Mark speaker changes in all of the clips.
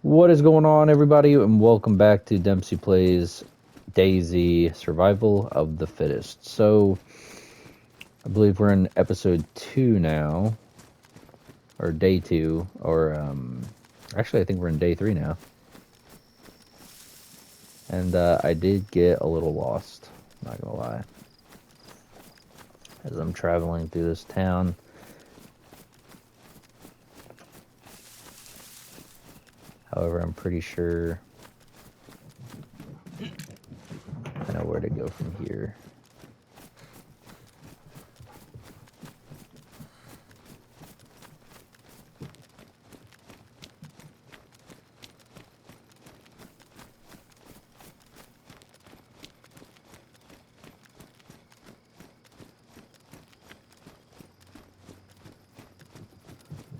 Speaker 1: What is going on, everybody, and welcome back to Dempsey Plays DayZ Survival of the Fittest. So, I believe we're in episode 2 now, or day 2, or, actually, I think we're in day 3 now. And, I did get a little lost, not gonna lie, as I'm traveling through this town. However, I'm pretty sure I know where to go from here.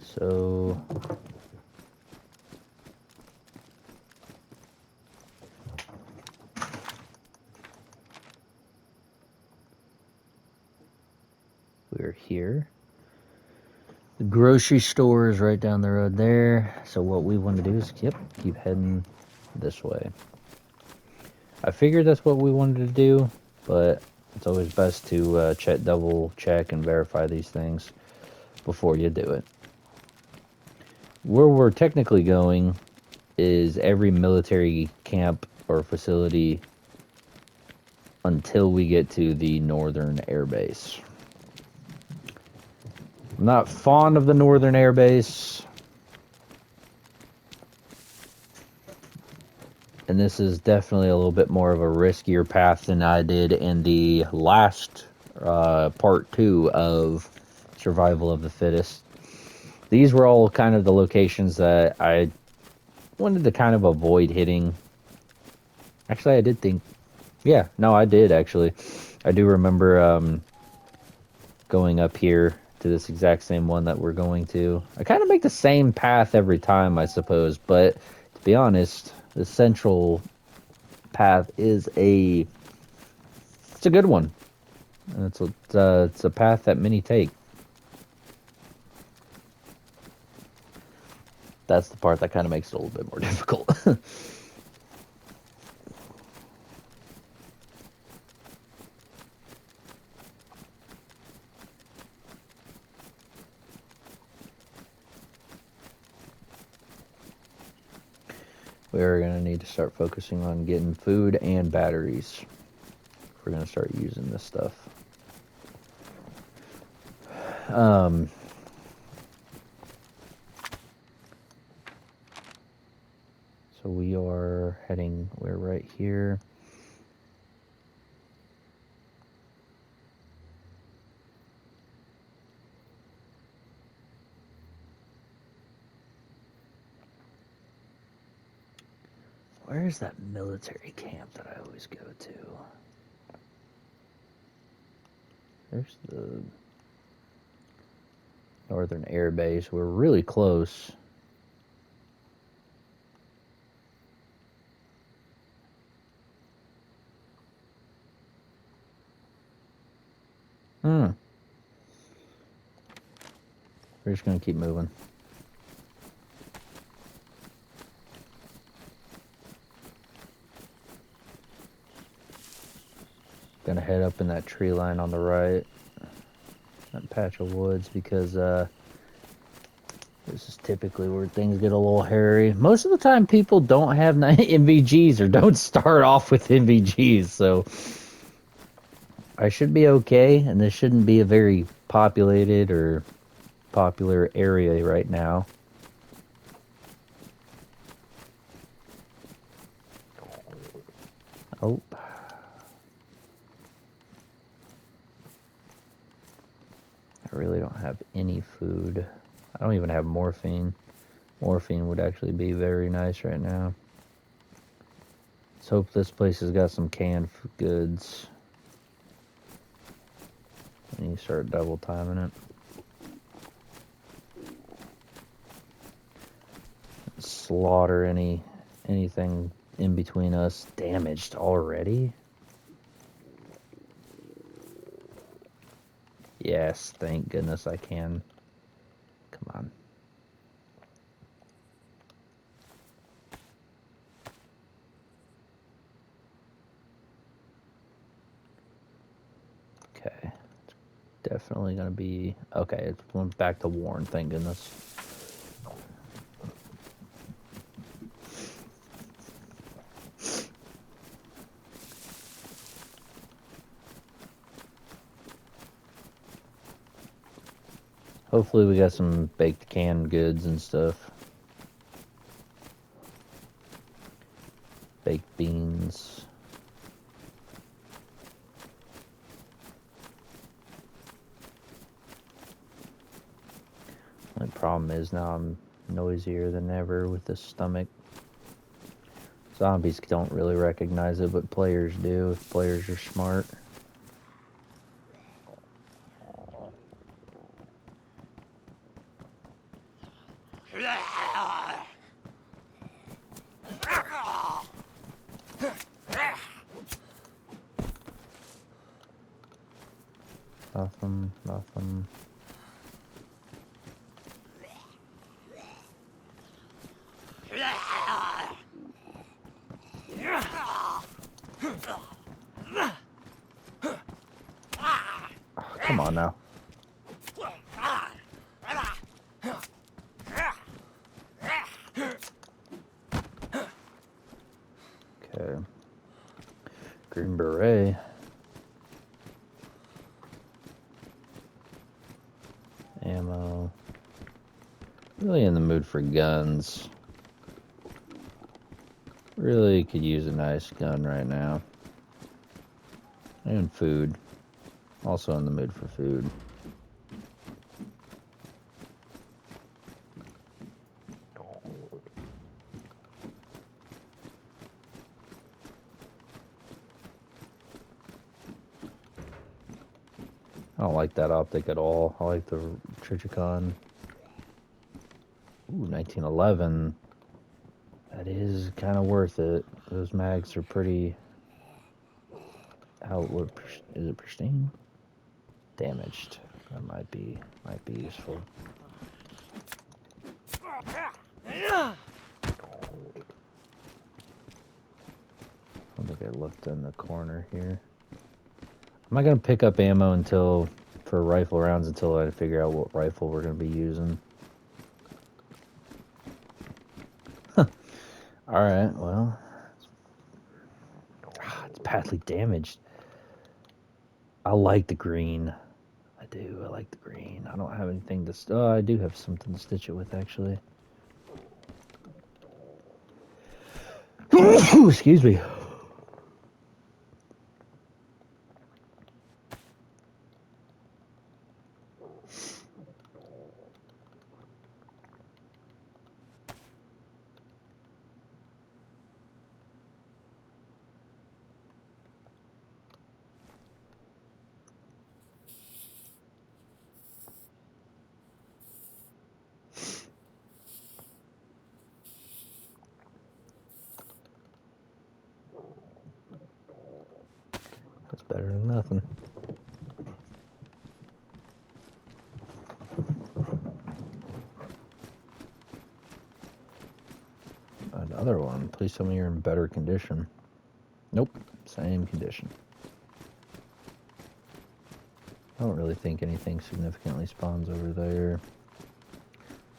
Speaker 1: So, we're here. The grocery store is right down the road there. So what we want to do is keep heading this way. I figured that's what we wanted to do, but it's always best to double check and verify these things before you do it. Where we're technically going is every military camp or facility until we get to the northern air base. I'm not fond of the northern air base, and this is definitely a little bit more of a riskier path than I did in the last part 2 of Survival of the Fittest. These were all kind of the locations that I wanted to kind of avoid hitting. Actually, I did think, yeah, no, I did actually. I do remember going up here to this exact same one that we're going to. I kind of make the same path every time, I suppose, but to be honest, the central path is it's a good one. And it's a path that many take. That's the part that kind of makes it a little bit more difficult. We're going to need to start focusing on getting food and batteries if we're going to start using this stuff. So we're right here. Where's that military camp that I always go to? There's the Northern Air Base. We're really close. We're just going to keep moving. Gonna head up in that tree line on the right, that patch of woods, because this is typically where things get a little hairy. Most of the time people don't have NVGs or don't start off with NVGs, so I should be okay, and this shouldn't be a very populated or popular area right now. Oh. I really don't have any food. I don't even have morphine. Morphine would actually be very nice right now. Let's hope this place has got some canned goods. And you start double timing it. Slaughter anything in between us. Damaged already? Yes, thank goodness I can. Come on. definitely going to be... Okay, it went back to worn, thank goodness. Hopefully we got some baked canned goods and stuff. Baked beans. The problem is now I'm noisier than ever with this stomach. Zombies don't really recognize it, but players do if players are smart. Nothing. Oh, come on now. Okay. Green beret. Ammo. Really in the mood for guns. Really could use a nice gun right now. And food. Also in the mood for food. I don't like that optic at all. I like the Trichicon. Ooh, 1911. That is kind of worth it. Those mags are pretty... Is it pristine? Damaged. That might be useful. I don't think I looked in the corner here. I'm not gonna pick up ammo for rifle rounds until I figure out what rifle we're gonna be using. Alright, well. It's badly damaged. I like the green. I do. I like the green. I don't have anything to... Oh, I do have something to stitch it with, actually. Excuse me. That's better than nothing. Another one. Please tell me you're in better condition. Nope. Same condition. I don't really think anything significantly spawns over there.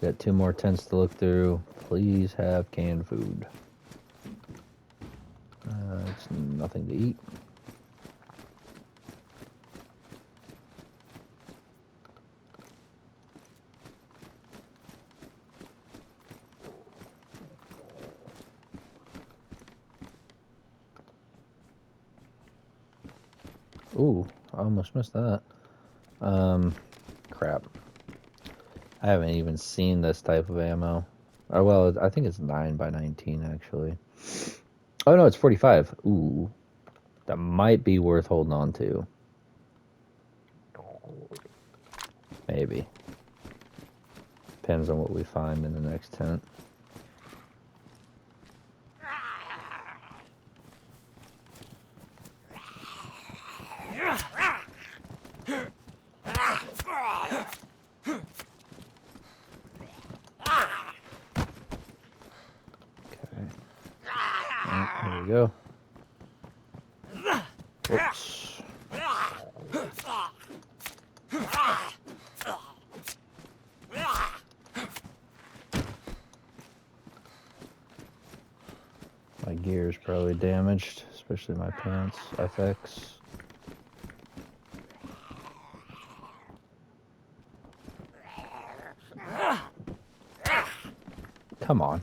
Speaker 1: Got 2 more tents to look through. Please have canned food. It's nothing to eat. Ooh, I almost missed that. Crap. I haven't even seen this type of ammo. Oh, well, I think it's 9x19, actually. Oh, no, it's 45. Ooh. That might be worth holding on to. Maybe. Depends on what we find in the next tent. There we go. Oops. My gear is probably damaged, especially my pants, FX. Come on.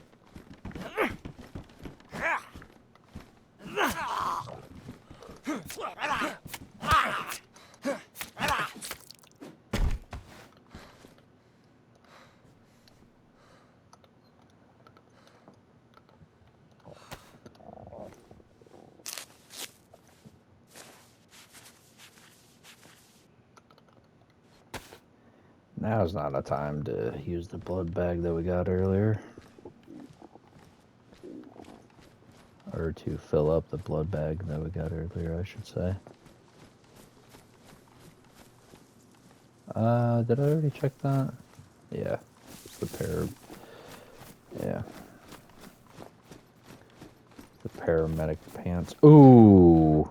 Speaker 1: Now's not a time to use the blood bag that we got earlier. Or to fill up the blood bag that we got earlier, I should say. Did I already check that? Yeah. It's the yeah. The paramedic pants. Ooh!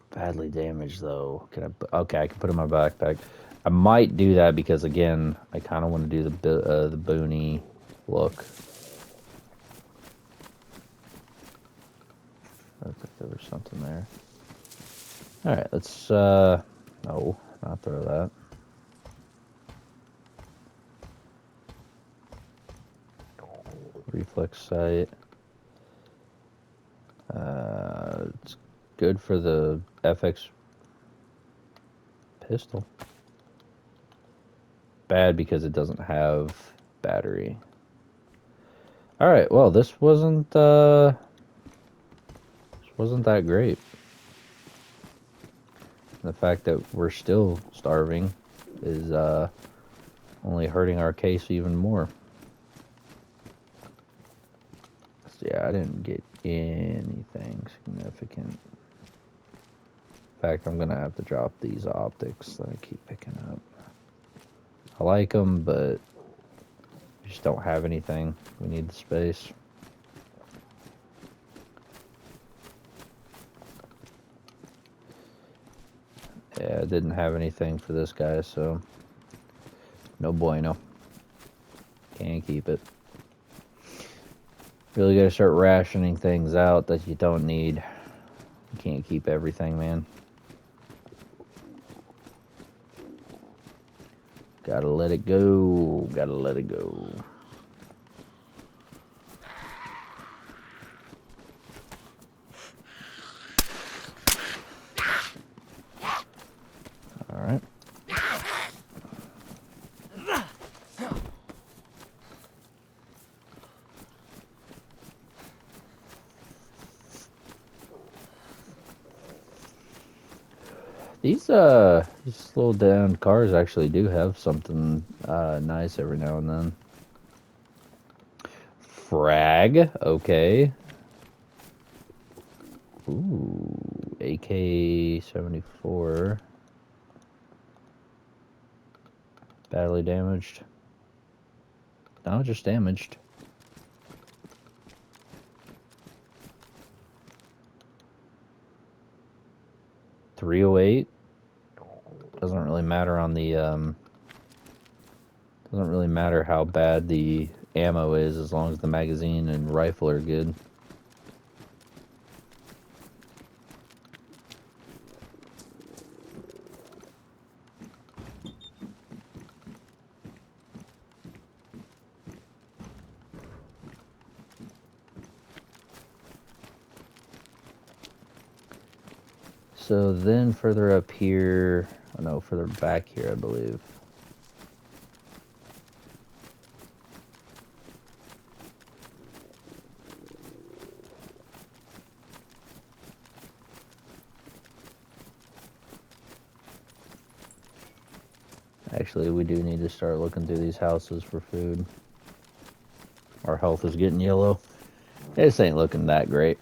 Speaker 1: Badly damaged, though. Okay, I can put it in my backpack. I might do that because, again, I kind of want to do the boonie look. I think there was something there. Alright, let's, no, not throw that. Reflex sight. It's good for the FX pistol. Bad because it doesn't have battery. Alright, well, this wasn't that great. The fact that we're still starving is only hurting our case even more. So yeah, I didn't get anything significant. In fact, I'm gonna have to drop these optics that I keep picking up. I like them, but we just don't have anything. We need the space. Yeah, I didn't have anything for this guy, so no bueno. Can't keep it. Really gotta start rationing things out that you don't need. You can't keep everything, man. Gotta let it go. Gotta let it go. Alright. These little down cars actually do have something nice every now and then. Frag, okay. Ooh, AK-74. Badly damaged. No, just damaged. .308. Doesn't really matter on the doesn't really matter how bad the ammo is as long as the magazine and rifle are good. So then further up here, oh no, further back here, I believe. Actually, we do need to start looking through these houses for food. Our health is getting yellow. This ain't looking that great.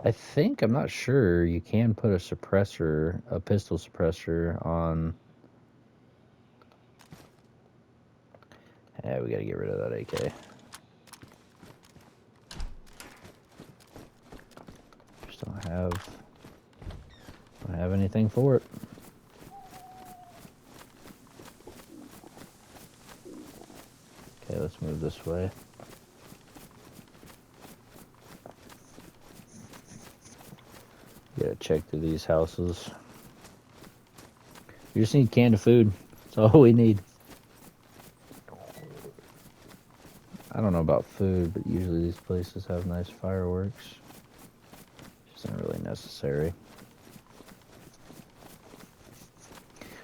Speaker 1: I think, I'm not sure, you can put a suppressor, a pistol suppressor on. Yeah, we gotta get rid of that AK. Just don't have anything for it. Okay, let's move this way. Gotta check through these houses. We just need canned food. That's all we need. I don't know about food, but usually these places have nice fireworks. Just not really necessary.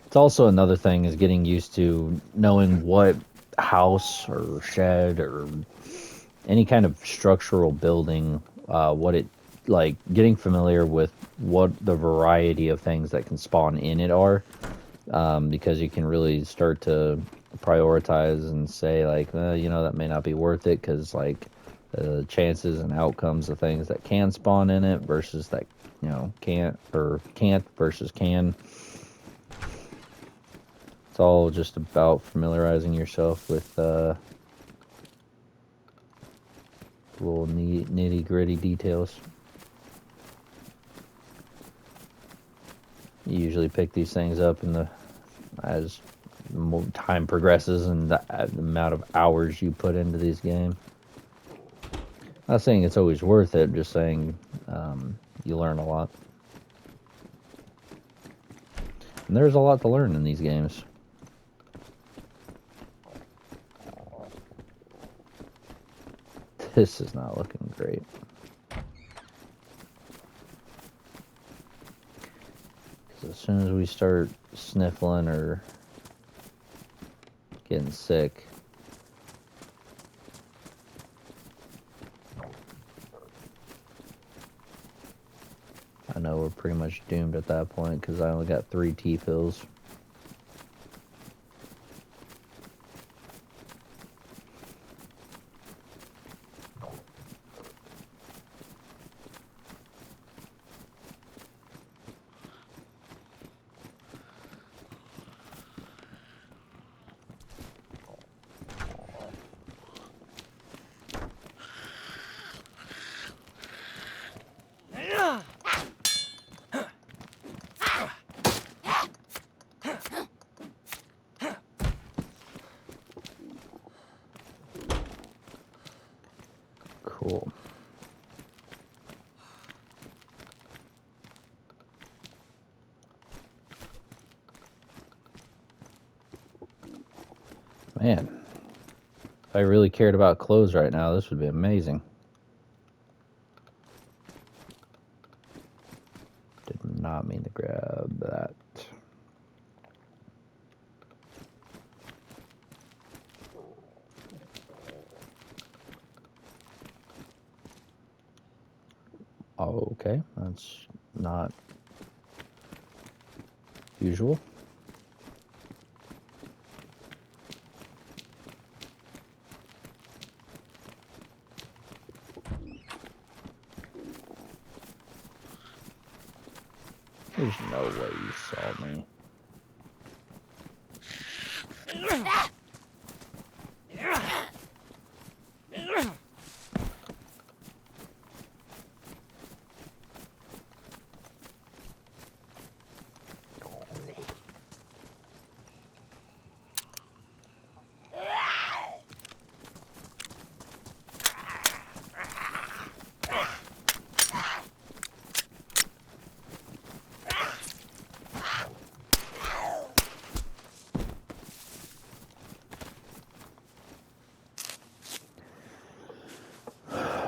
Speaker 1: It's also another thing is getting used to knowing what house or shed or any kind of structural building, what it, like, getting familiar with what the variety of things that can spawn in it are, because you can really start to prioritize and say, like, you know, that may not be worth it because, like, the chances and outcomes of things that can spawn in it versus that, you know, can't, or can't versus can. It's all just about familiarizing yourself with little nitty gritty details. You usually pick these things up as more time progresses and the amount of hours you put into these games. Not saying it's always worth it, just saying you learn a lot. And there's a lot to learn in these games. This is not looking great. Because as soon as we start sniffling or getting sick, I know we're pretty much doomed at that point because I only got 3 T-pills. Cool. Man, if I really cared about clothes right now, this would be amazing. Did not mean to grab that. Oh, okay, that's not usual. There's no way you saw me.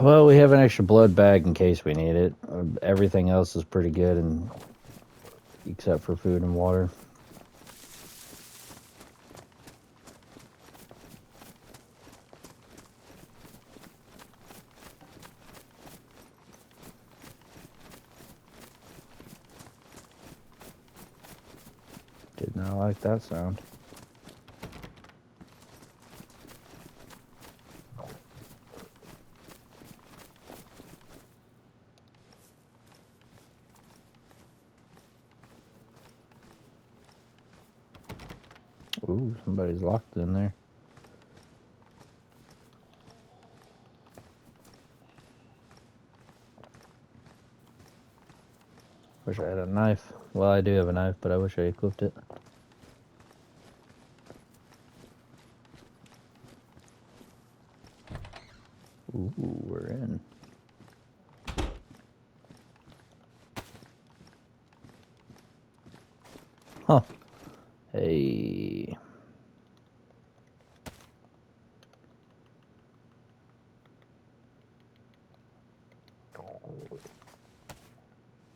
Speaker 1: Well, we have an extra blood bag in case we need it. Everything else is pretty good, and except for food and water. Did not like that sound. Ooh, somebody's locked in there. Wish I had a knife. Well, I do have a knife, but I wish I equipped it. Ooh, we're in. Huh. Hey.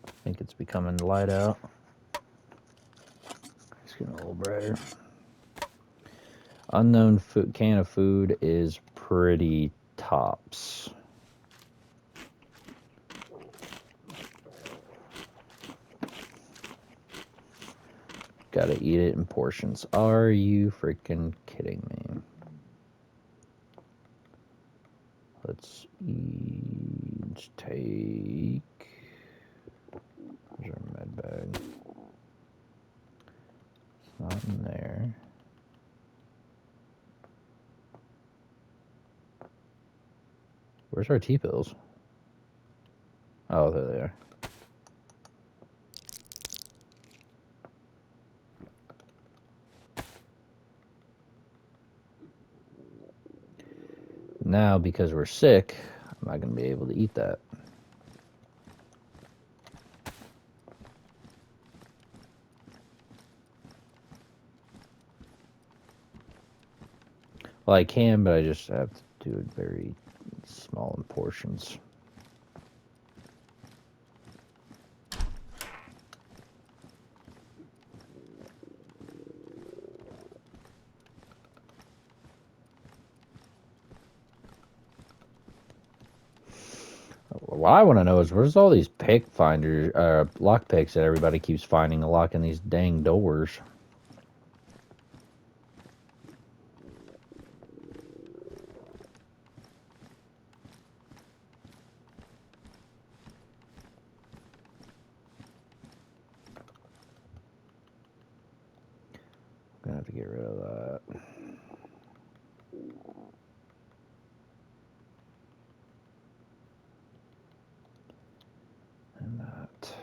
Speaker 1: I think it's becoming light out. It's getting a little brighter. Unknown food, can of food is pretty tops. Gotta eat it in portions. Are you freaking kidding me? Let's each take. Where's our med bag? It's not in there. Where's our T-pills? Oh, there they are. Now, because we're sick, I'm not going to be able to eat that. Well, I can, but I just have to do it very small in portions. What I want to know is where's all these pick finders, lock picks that everybody keeps finding to lock in these dang doors? I'm gonna have to get rid of that. And that.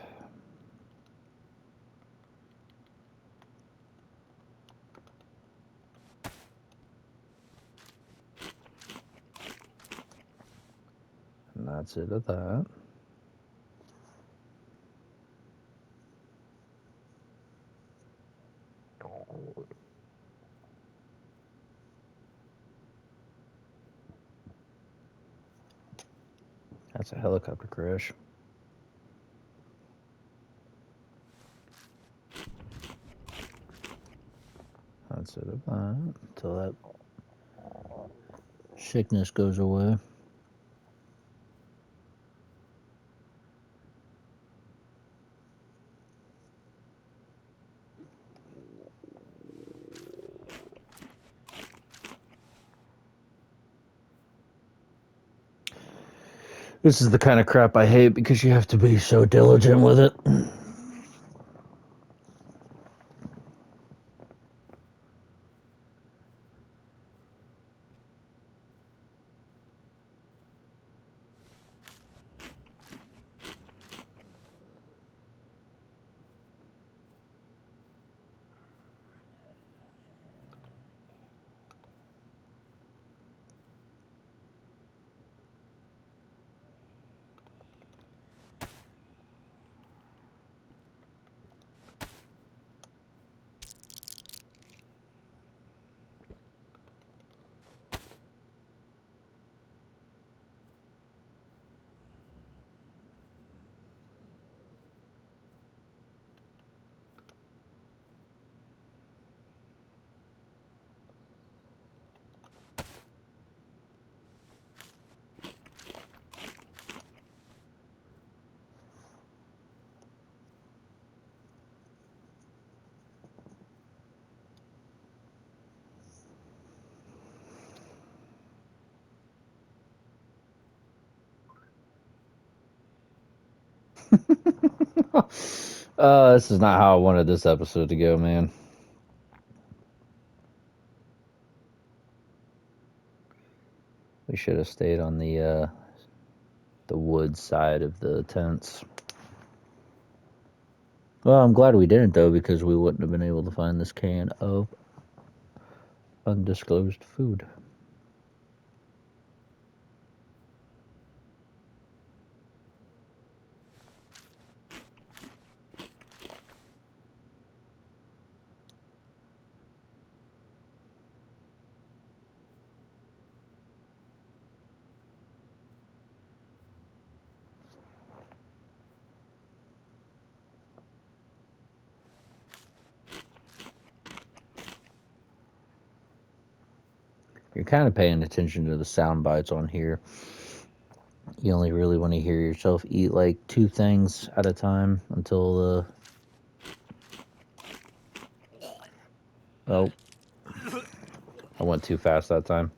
Speaker 1: And that's it of that. That's a helicopter crash. That's it of that. Until that sickness goes away. This is the kind of crap I hate because you have to be so diligent with it. This is not how I wanted this episode to go, man. We should have stayed on the wood side of the tents. Well, I'm glad we didn't, though, because we wouldn't have been able to find this can of undisclosed food. You're kind of paying attention to the sound bites on here. You only really want to hear yourself eat like 2 things at a time until the... Oh. I went too fast that time.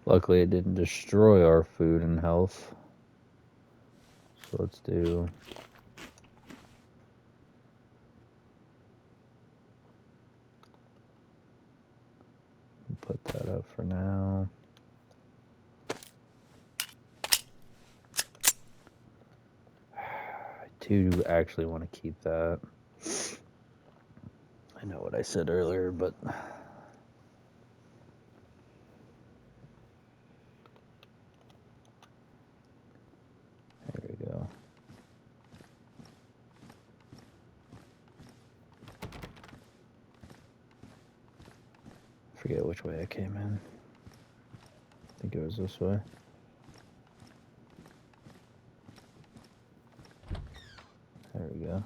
Speaker 1: Luckily, it didn't destroy our food and health. So let's do... Put that up for now. I do actually want to keep that. I know what I said earlier, but... There we go. Forget which way I came in. I think it was this way. There we go.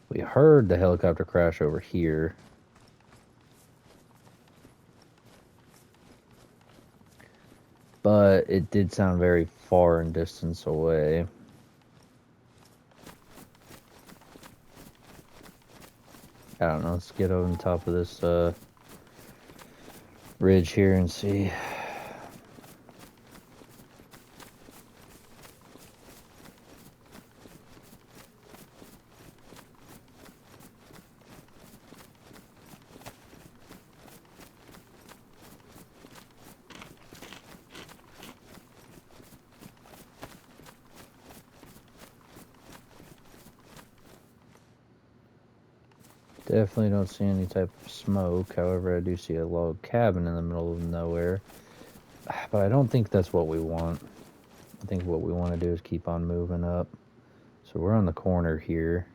Speaker 1: We heard the helicopter crash over here. But it did sound very far in distance away. I don't know, let's get over the top of this ridge here and see. Definitely don't see any type of smoke. However, I do see a log cabin in the middle of nowhere. But I don't think that's what we want. I think what we want to do is keep on moving up. So we're on the corner here.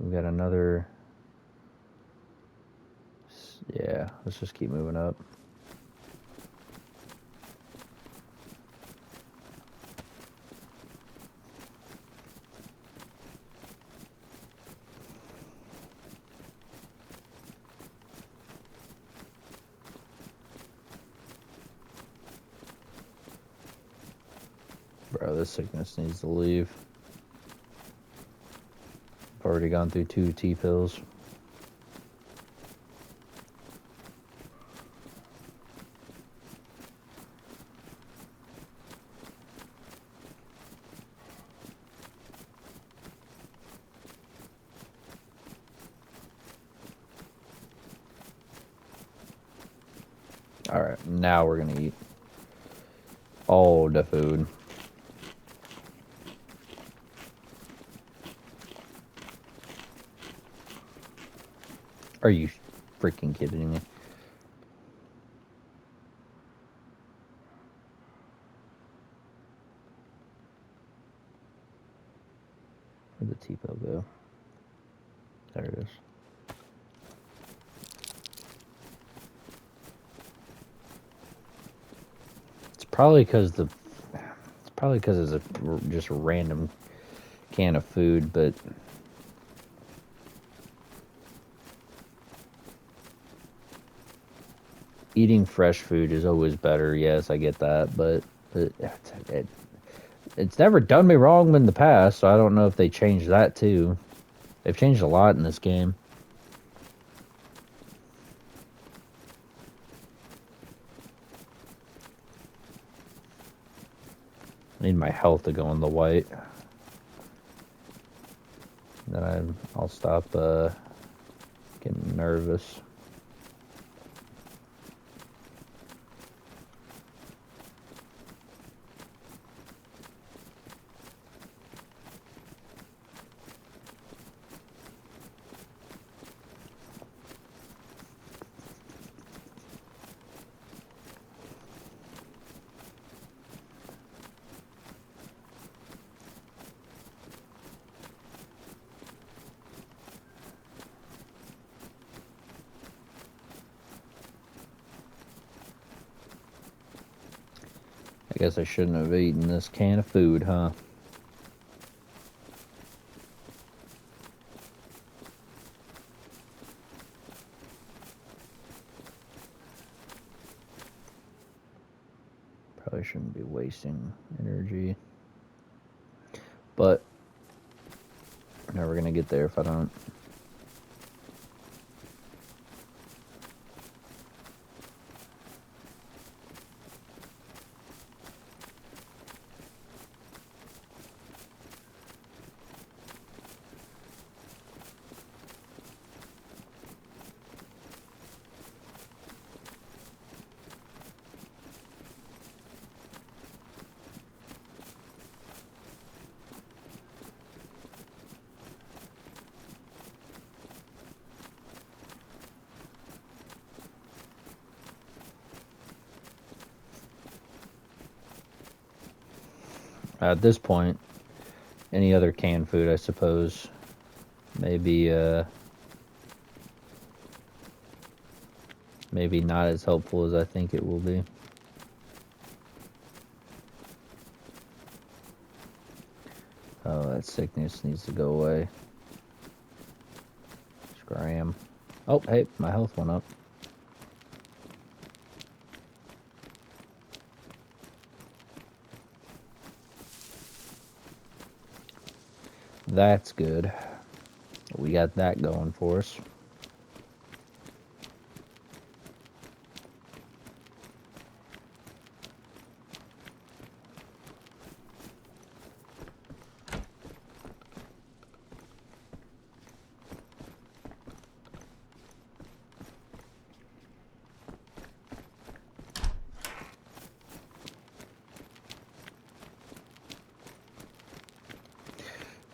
Speaker 1: We've got another... Yeah, let's just keep moving up. Bro, this sickness needs to leave. I've already gone through 2 T-pills. Alright, now we're gonna eat all the food. Are you freaking kidding me? Where'd the T-pill go? There it is. It's probably because it's just a random can of food, but eating fresh food is always better. Yes, I get that, but it's never done me wrong in the past, so I don't know if they changed that too. They've changed a lot in this game. I need my health to go on the white. Then I'll stop getting nervous. I guess I shouldn't have eaten this can of food, huh? Probably shouldn't be wasting energy. But we're never gonna get there if I don't. At this point, any other canned food, I suppose, maybe not as helpful as I think it will be. Oh, that sickness needs to go away. Scram. Oh, hey, my health went up. That's good. We got that going for us.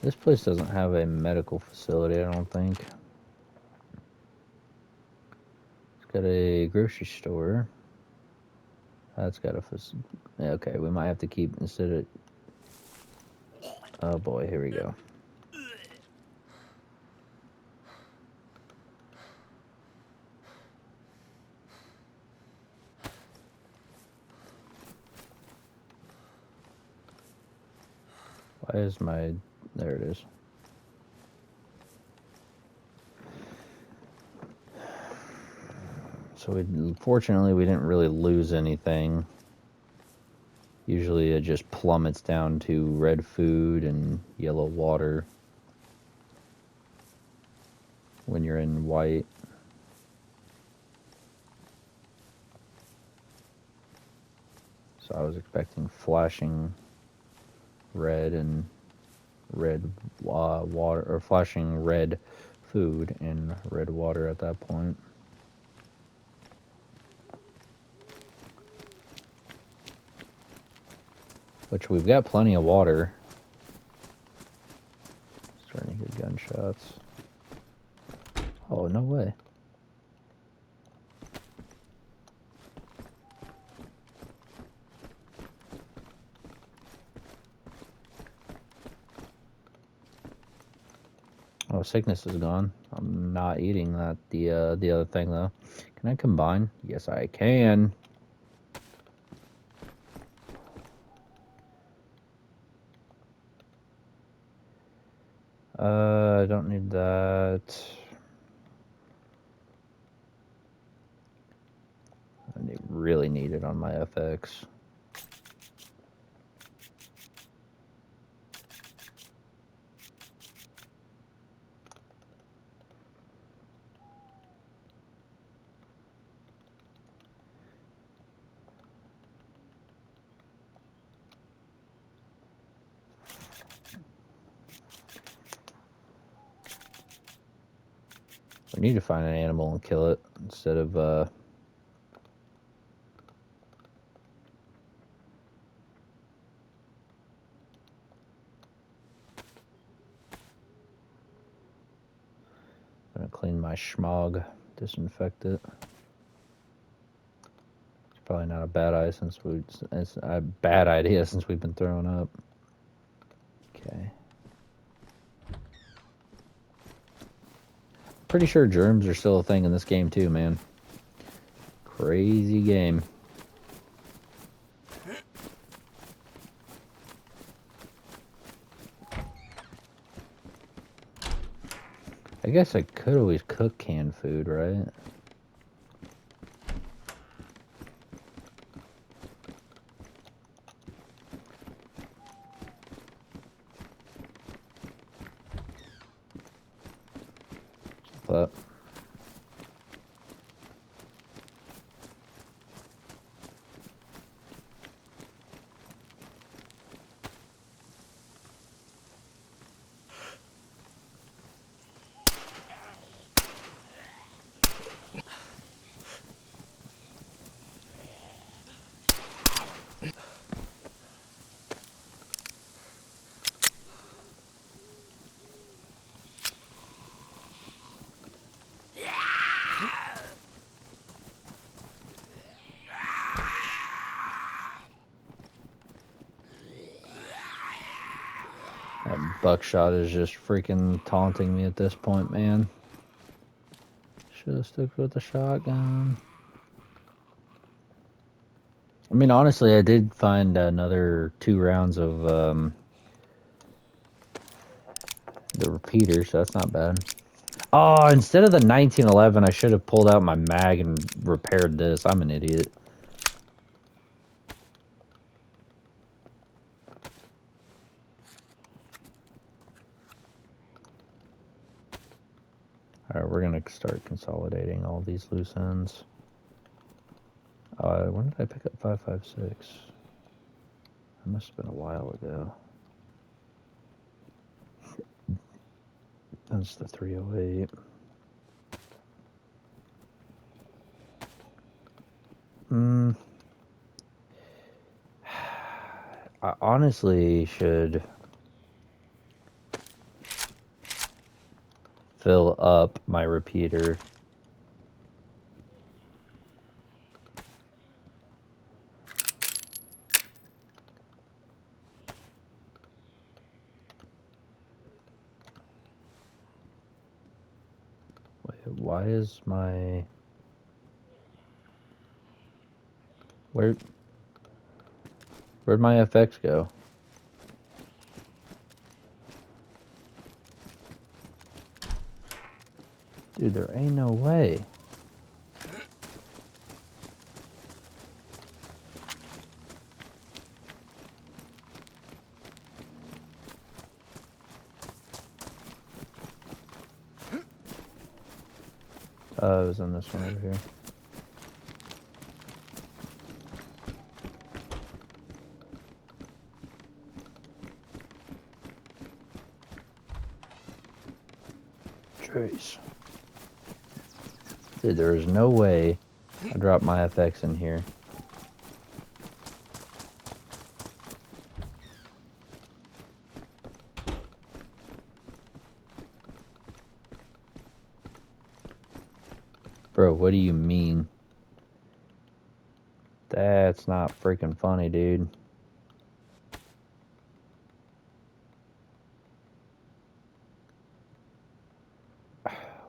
Speaker 1: This place doesn't have a medical facility, I don't think. It's got a grocery store. That's got a facility. Okay, we might have to keep instead of... Oh boy, here we go. Why is my... There it is. So fortunately we didn't really lose anything. Usually it just plummets down to red food and yellow water when you're in white. So I was expecting flashing red and red water, or flashing red food and red water at that point. Which we've got plenty of water. Starting to get gunshots. Oh, no way. Oh, sickness is gone. I'm not eating that. The other thing though. Can I combine? Yes, I can. I don't need that. I really need it on my FX. We need to find an animal and kill it instead of I'm gonna clean my schmog, disinfect it. It's probably not a bad idea since we've been throwing up. Okay. Pretty sure germs are still a thing in this game too, man. Crazy game. I guess I could always cook canned food, right? But that buckshot is just freaking taunting me at this point, man. Should have stuck with the shotgun. I mean, honestly, I did find another 2 rounds of the repeater, so that's not bad. Oh, instead of the 1911, I should have pulled out my mag and repaired this. I'm an idiot. Alright, we're gonna start consolidating all these loose ends. When did I pick up 556? That must have been a while ago. That's the 308. I honestly should fill up my repeater. Wait, why is my... Where'd my FX go? Dude, there ain't no way. It was in this one over here. Jeez. Dude, there is no way I dropped my FX in here. Bro, what do you mean? That's not freaking funny, dude.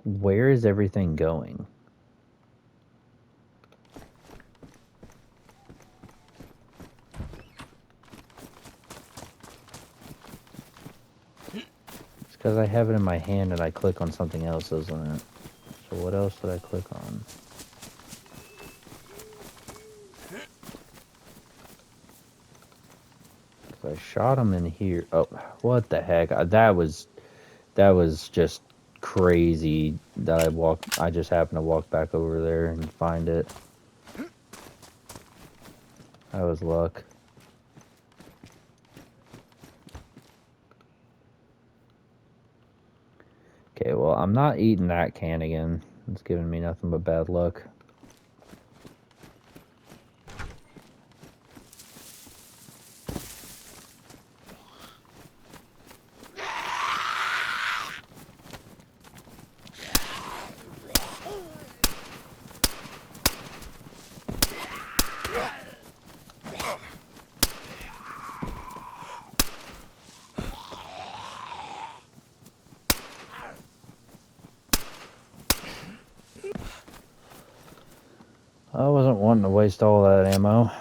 Speaker 1: Where is everything going? It's because I have it in my hand and I click on something else, isn't it? So what else did I click on? I shot him in here. Oh, what the heck? That was just crazy that I just happened to walk back over there and find it. That was luck. Okay, well, I'm not eating that can again. It's giving me nothing but bad luck. I wasn't wanting to waste all that ammo.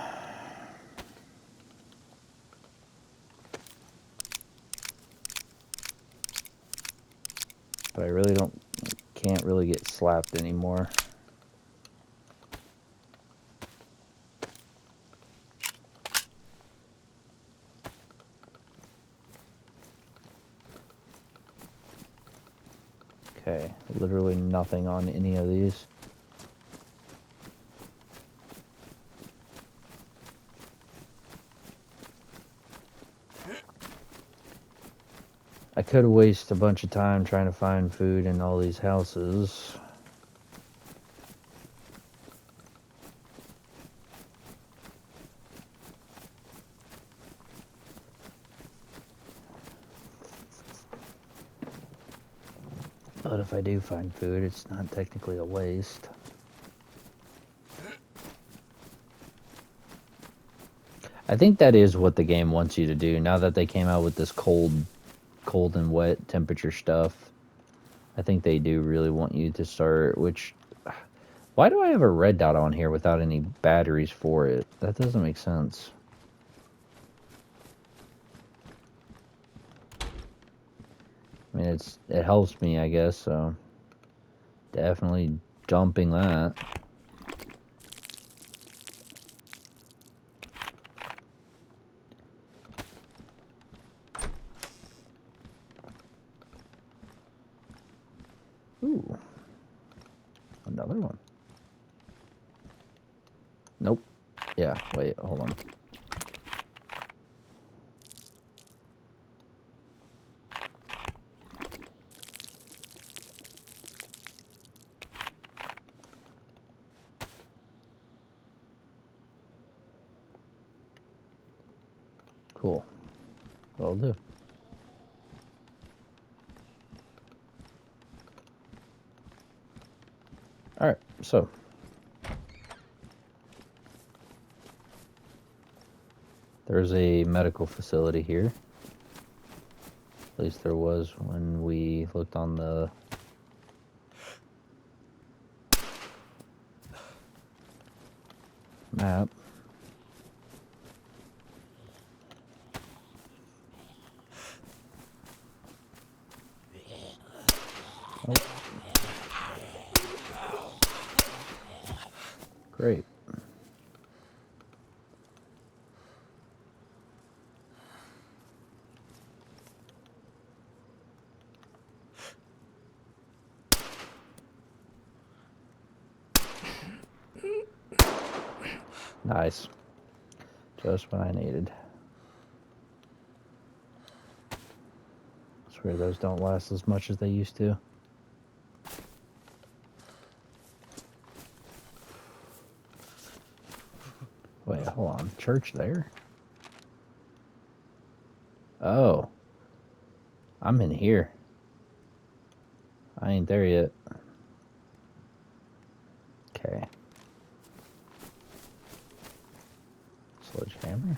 Speaker 1: But I really can't really get slapped anymore. Okay, literally nothing on any of these. I could waste a bunch of time trying to find food in all these houses. But if I do find food, it's not technically a waste. I think that is what the game wants you to do. Now that they came out with this cold and wet temperature stuff, I think they do really want you to start, which... Why do I have a red dot on here without any batteries for it? That doesn't make sense. I mean, it helps me, I guess, so... Definitely dumping that. Ooh. Another one. Nope. Yeah, wait, hold on. Cool. That'll do. Alright, so. There's a medical facility here. At least there was when we looked on the map. Oh. Great. Nice. Just what I needed. I swear those don't last as much as they used to. Wait, hold on. Church there? Oh. I'm in here. I ain't there yet. Okay. Sledgehammer?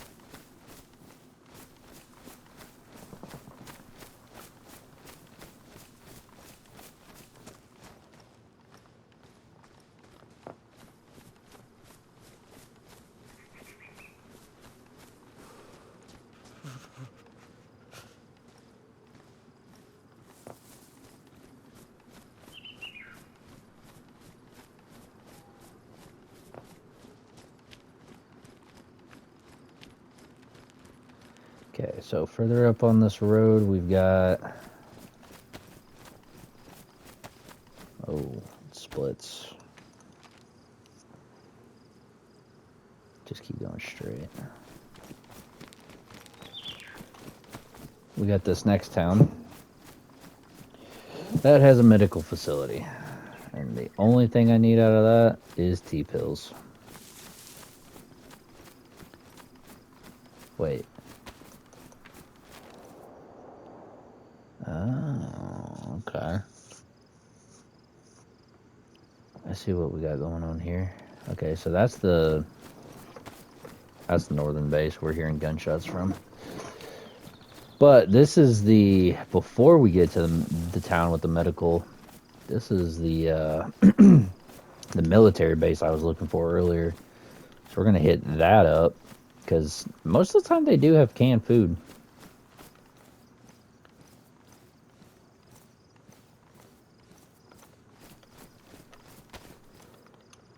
Speaker 1: Okay, so further up on this road, we've got... Oh, it splits. Just keep going straight. We got this next town. That has a medical facility. And the only thing I need out of that is T-pills. Wait. Oh, okay. I see what we got going on here. Okay, so that's the northern base we're hearing gunshots from. But this is the, before we get to the town with the medical, this is the the military base I was looking for earlier. So we're going to hit that up, because most of the time they do have canned food.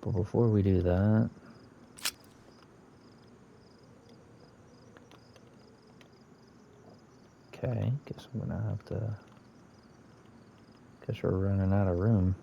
Speaker 1: But before we do that, okay, guess I'm going to have to, guess we're running out of room.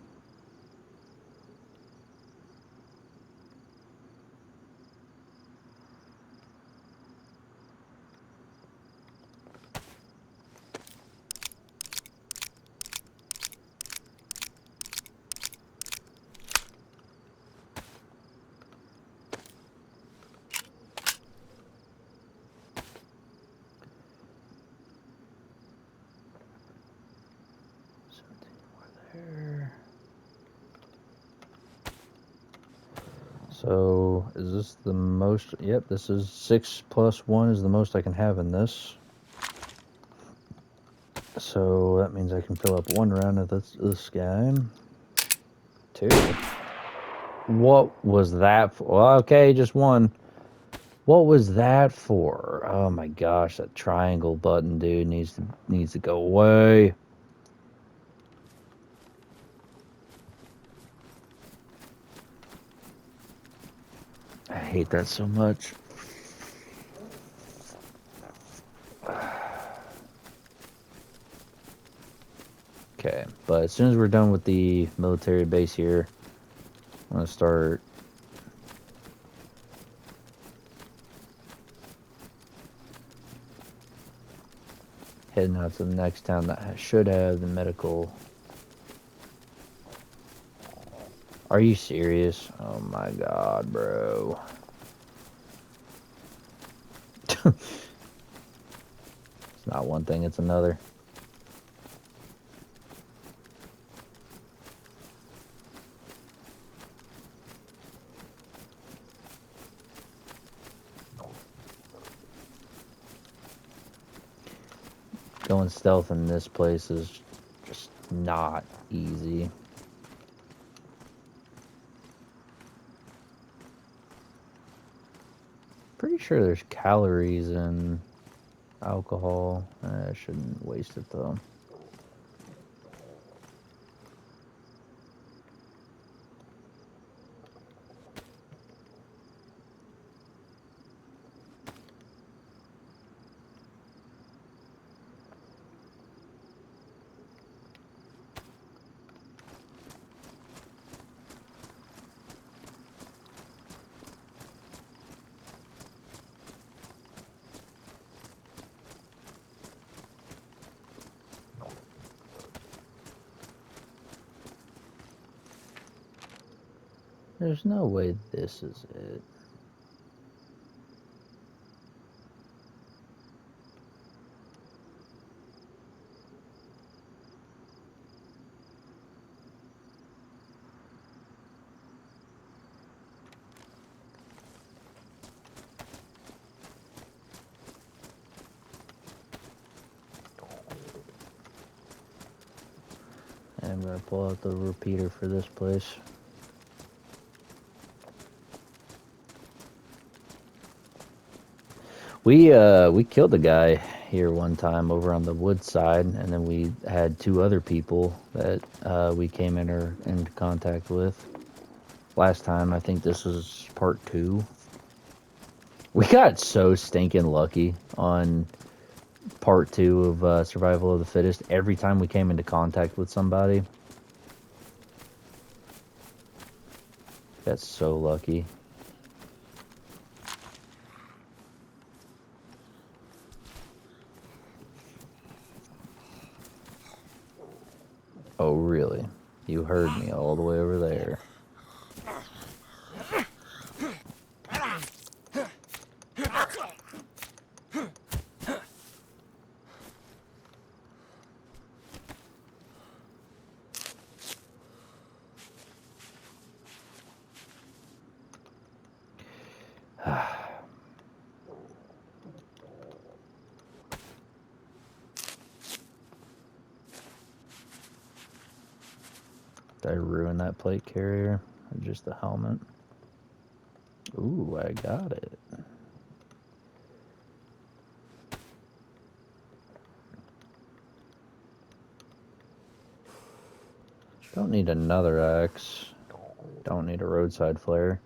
Speaker 1: So, is this the most? Yep, this is 6 plus 1 is the most I can have in this. So, that means I can fill up 1 round of this guy. 2. What was that for? Well, okay, just 1. What was that for? Oh my gosh, that triangle button, dude, needs to go away. I hate that so much. Okay, but as soon as we're done with the military base here, I'm going to start heading out to the next town that should have the medical. Are you serious? Oh my god, bro. It's not one thing, it's another. Going stealth in this place is just not easy. Pretty sure there's calories in alcohol. I shouldn't waste it though. There's no way this is it. And I'm gonna pull out the repeater for this place. We killed a guy here one time over on the wood side, and then we had 2 other people that we came into contact with. Last time, I think this was part 2. We got so stinking lucky on part 2 of Survival of the Fittest. Every time we came into contact with somebody, that's so lucky. Oh, really? You heard me all the way over there. Did I ruin that plate carrier? Or just the helmet? Ooh, I got it. Don't need another axe. Don't need a roadside flare.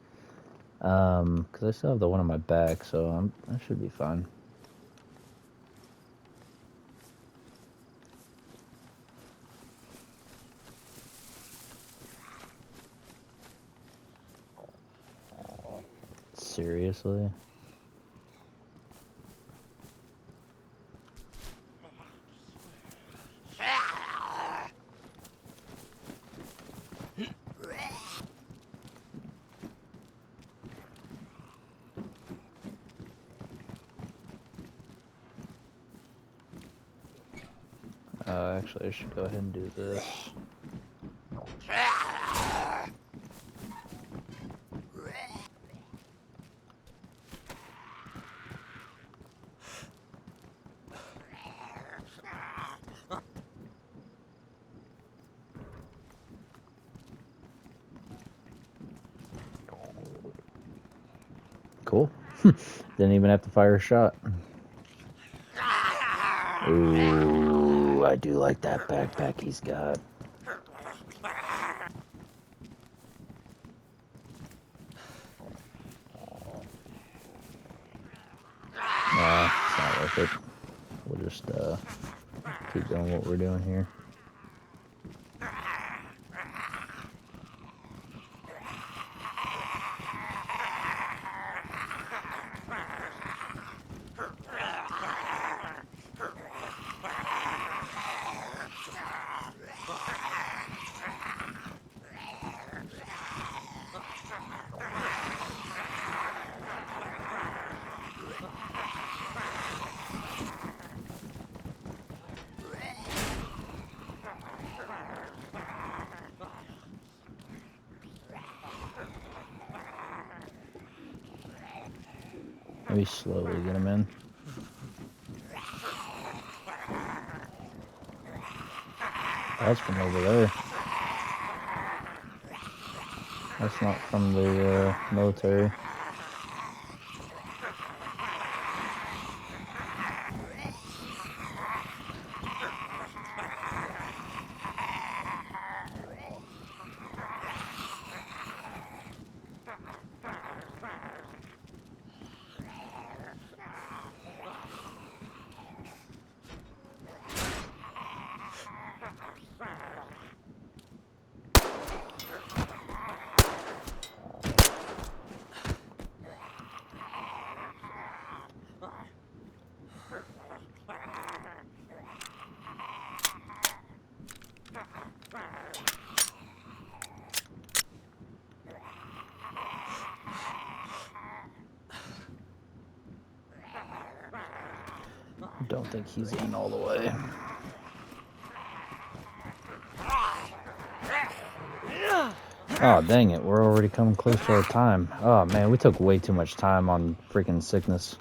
Speaker 1: Because I still have the one on my back, so I should be fine. Seriously? Actually, I should go ahead and do this. Cool. Didn't even have to fire a shot. Ooh, I do like that backpack he's got. It's not worth it. We'll just keep doing what we're doing here. Maybe slowly get him in. That's from over there. That's not from the military. Don't think he's in all the way. Oh, dang it. We're already coming close to our time. Oh, man, we took way too much time on freaking sickness.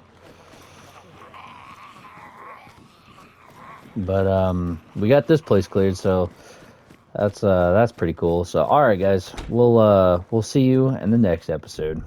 Speaker 1: But, we got this place cleared, so that's pretty cool. So, alright, guys. We'll see you in the next episode.